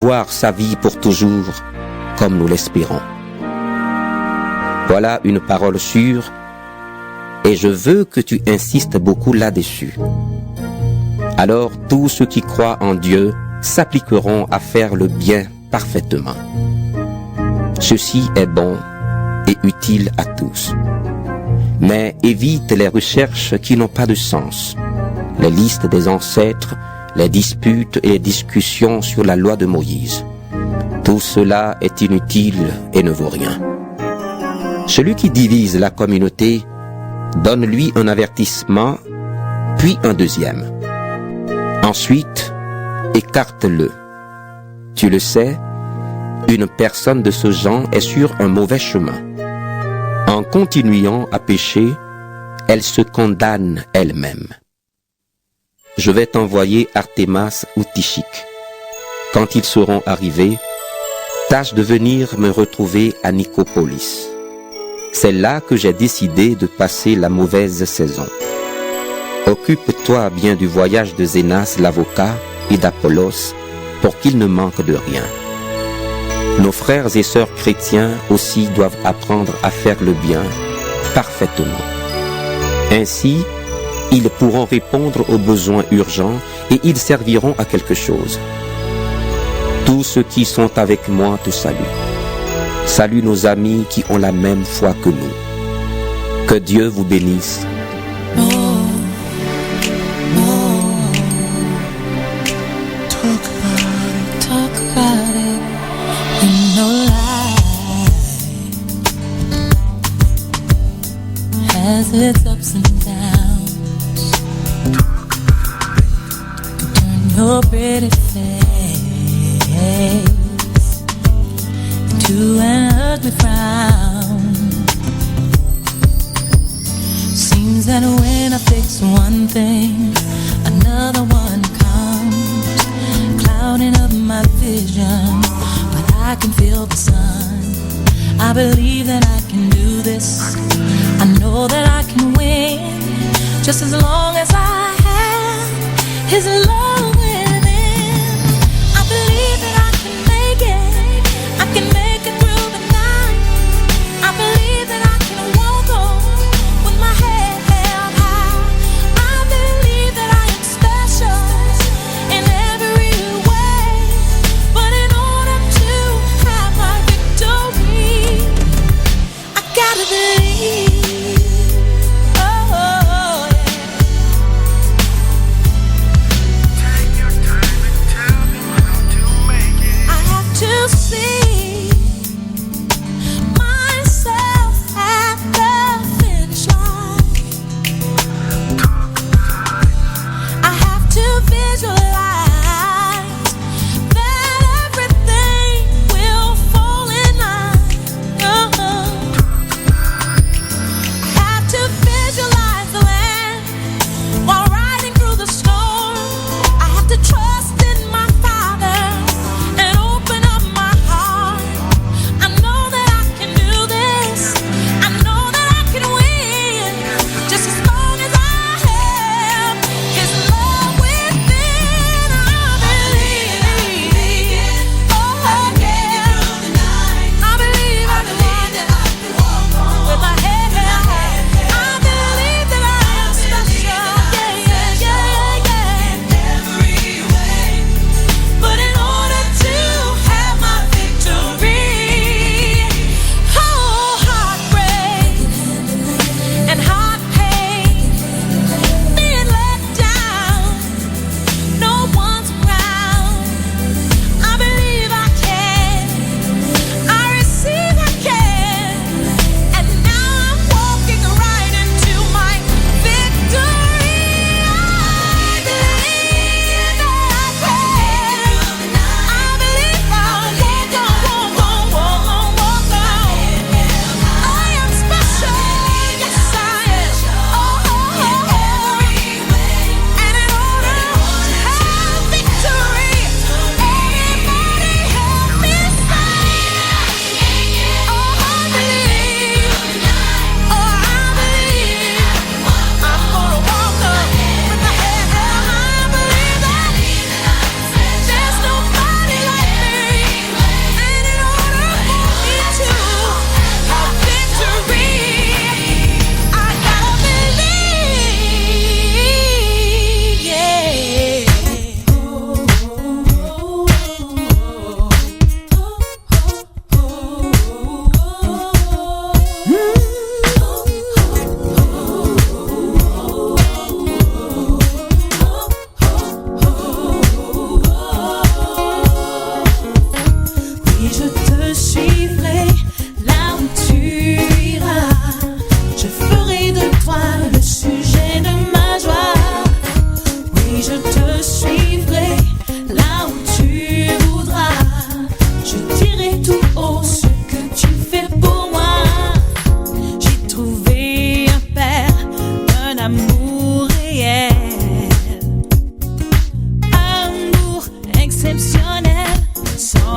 avoir sa vie pour toujours, comme nous l'espérons. Voilà une parole sûre, et je veux que tu insistes beaucoup là-dessus. Alors tous ceux qui croient en Dieu s'appliqueront à faire le bien parfaitement. Ceci est bon et utile à tous. Mais évite les recherches qui n'ont pas de sens, les listes des ancêtres, les disputes et les discussions sur la loi de Moïse. Tout cela est inutile et ne vaut rien. Celui qui divise la communauté, donne-lui un avertissement, puis un deuxième. Ensuite, écarte-le. Tu le sais, une personne de ce genre est sur un mauvais chemin. En continuant à pécher, elle se condamne elle-même. Je vais t'envoyer Artémas ou Tychique. Quand ils seront arrivés, tâche de venir me retrouver à Nicopolis. C'est là que j'ai décidé de passer la mauvaise saison. Occupe-toi bien du voyage de Zénas l'avocat et d'Apollos pour qu'il ne manque de rien. Nos frères et sœurs chrétiens aussi doivent apprendre à faire le bien parfaitement. Ainsi, ils pourront répondre aux besoins urgents et ils serviront à quelque chose. Tous ceux qui sont avec moi te saluent. Salue nos amis qui ont la même foi que nous. Que Dieu vous bénisse. Talk about it. And no lie has its ups and downs. Turn your pretty face to an ugly frown. Seems that when I fix one thing, another one comes, clouding up my vision. But I can feel the sun. I believe that I can do this. I know that I can win, just as long as I have His love within. I believe that I can make it. I can make it through the night. I believe that I can walk on with my head held high. I believe that I am special in every way. But in order to have my victory, I gotta believe. Oh, yeah.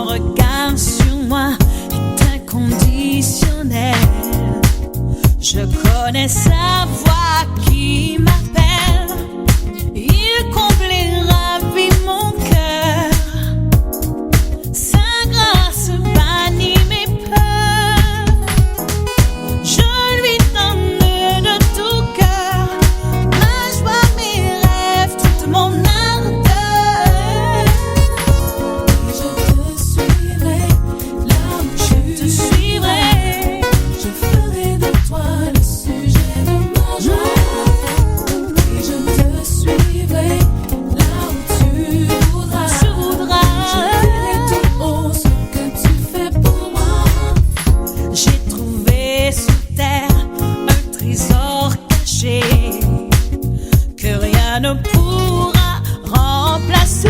Son regard sur moi est inconditionnel. Je connais sa voix qui m'appelle. Il comble et ravit mon cœur. Sa grâce bannit mes peurs. Je lui donne de tout cœur ma joie, mes rêves, toute mon ardeur. Et je te suivrai là où je te suivrai. Je ferai de toi le sujet de ma joie. Et je te suivrai là où tu voudras. Je dirai tout haut ce que tu fais pour moi. J'ai trouvé sous terre un trésor caché que rien ne pourra remplacer.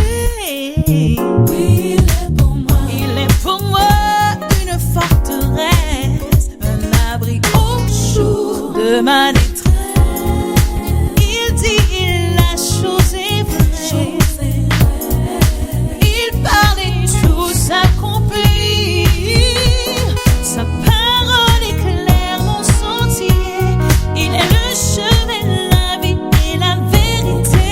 Oui, il est pour moi. Il est pour moi une forteresse, un abri au jour de ma détresse. Il dit la chose est vraie. Il parle et tout s'accomplit. Sa parole éclaire mon sentier. Il est le chemin, la vie et la vérité.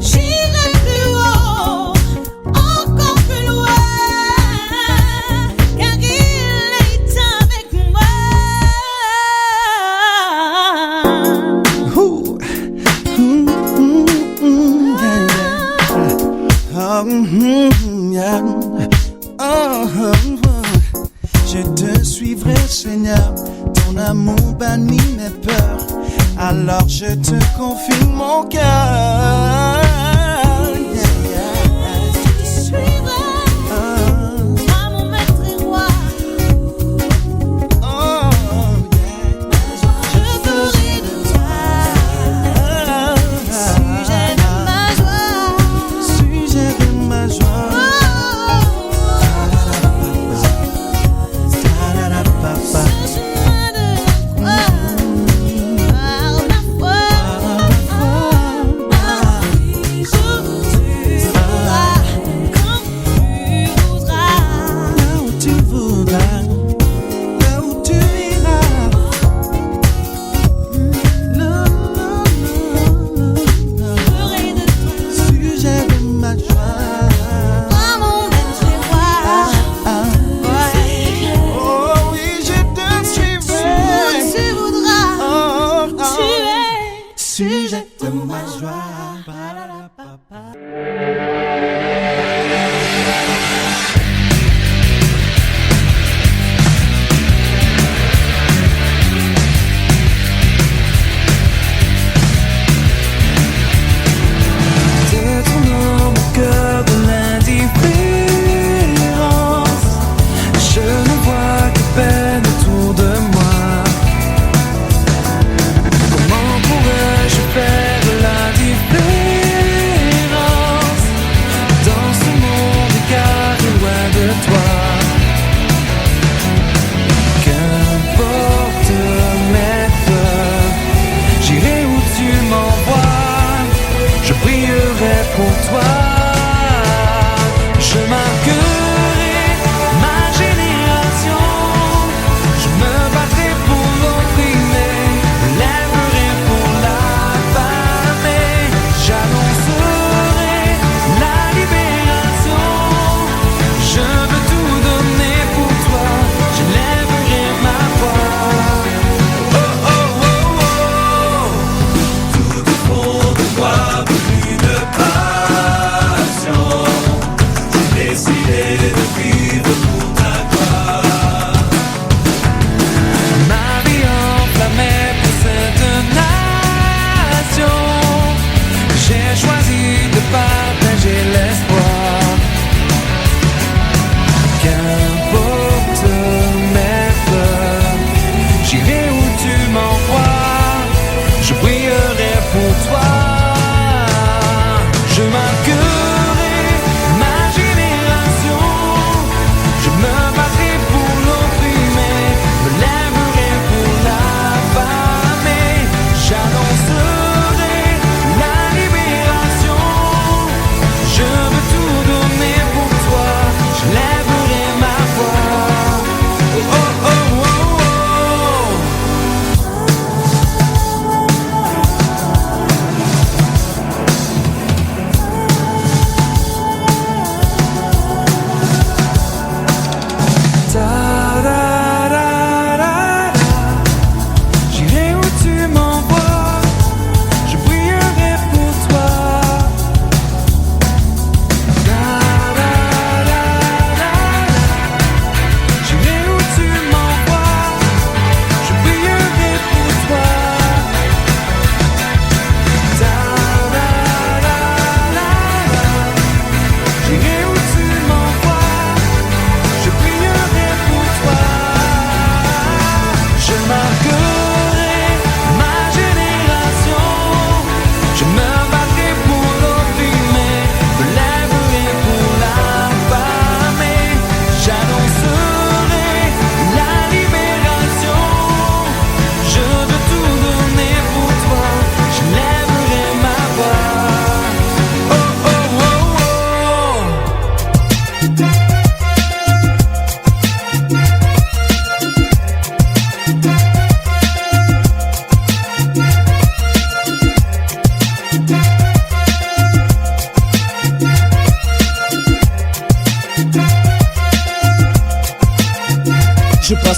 J'irai plus haut, encore plus loin, car il est avec moi. Ooh. Yeah. Je te suivrai, Seigneur, ton amour bannit mes peurs. Alors je te confie mon cœur. Je te suivrai, toi mon maître et roi. Je ferai de toi sujet de ma joie. Sujet de ma joie. Ce chemin de la croix, par ma foi.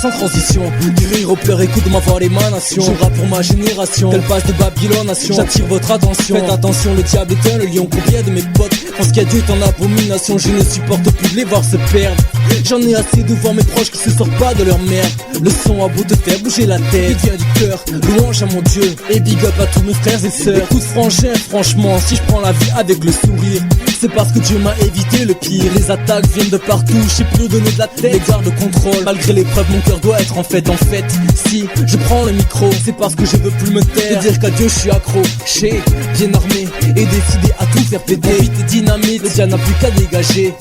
sans transition. Du rire aux pleurs, écoute ma voix l'émanation. Je rappe pour ma génération, qu'elle passe de Babylone nation. J'attire votre attention, faites attention, le diable est un, le lion. Combien de mes potes pensent qu'il y a Dieu est en abomination. Je ne supporte plus de les voir se perdre. J'en ai assez de voir mes proches qui se sortent pas de leur merde. Le son a beau te faire bouger la tête, il vient du cœur, louange à mon Dieu. Et big up à tous mes frères et sœurs. Écoute frangin, franchement, si je prends la vie avec le sourire, c'est parce que Dieu m'a évité le pire. Les attaques viennent de partout, je sais plus où donner de la tête. Les gardes contrôle, malgré l'épreuve mon cœur doit être en fait. Si je prends le micro, c'est parce que je veux plus me taire. De dire qu'à Dieu je suis accro, j'ai bien armé et décidé à tout faire péter. Vite et dynamite, le diable n'a plus qu'à dégager.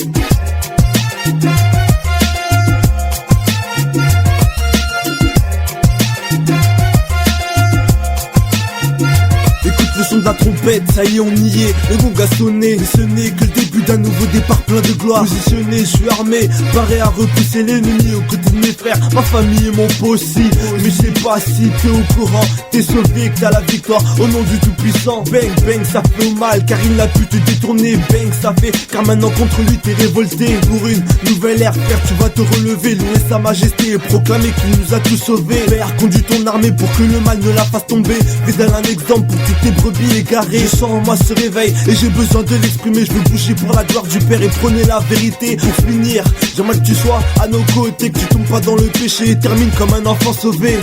Le son de la trompette, ça y est on y est, le gong a sonné. Et ce n'est que le début d'un nouveau départ plein de gloire. Positionné, je suis armé, paré à repousser l'ennemi aux côtés de mes frères, ma famille et mon pot aussi. Mais je sais pas si t'es au courant, t'es sauvé, que t'as la victoire au nom du tout-puissant. Bang, bang, ça fait mal car il n'a pu te détourner. Bang, ça fait car maintenant contre lui t'es révolté. Pour une nouvelle ère, frère, tu vas te relever, louer sa majesté et proclamer qu'il nous a tous sauvés. Père, conduis ton armée pour que le mal ne la fasse tomber. Fais-elle un exemple pour toutes tes brebis égarées. Je sens en moi ce réveil et j'ai besoin de l'exprimer. Je veux bouger pour la gloire du Père et prôner la vérité. Pour finir, j'aimerais que tu sois à nos côtés, que tu tombes pas dans le péché et termine comme un enfant sauvé.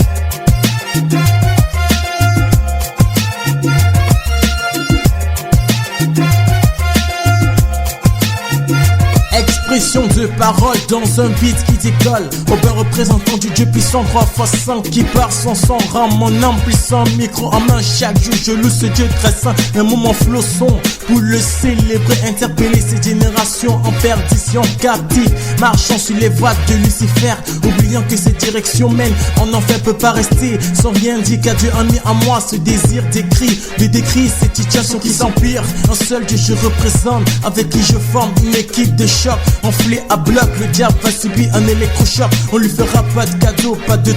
Expression de parole dans un beat qui décolle. Aubin représentant du Dieu puissant 3x5 qui part sans son rang. Mon âme puissant, micro en main. Chaque jour je loue ce Dieu très saint. Un moment flosson pour le célébrer, interpeller ces générations en perdition, captifs, marchant sur les voies de Lucifer, oubliant que cette direction mène en enfer peut pas rester sans rien dire qu'à Dieu a mis en moi ce désir d'écrit, de décrire cette situation qui s'empire. Un seul Dieu je représente, avec qui je forme une équipe de choc. Enflé à bloc, le diable va subir un électrochoc. On lui fera pas de cadeau, pas de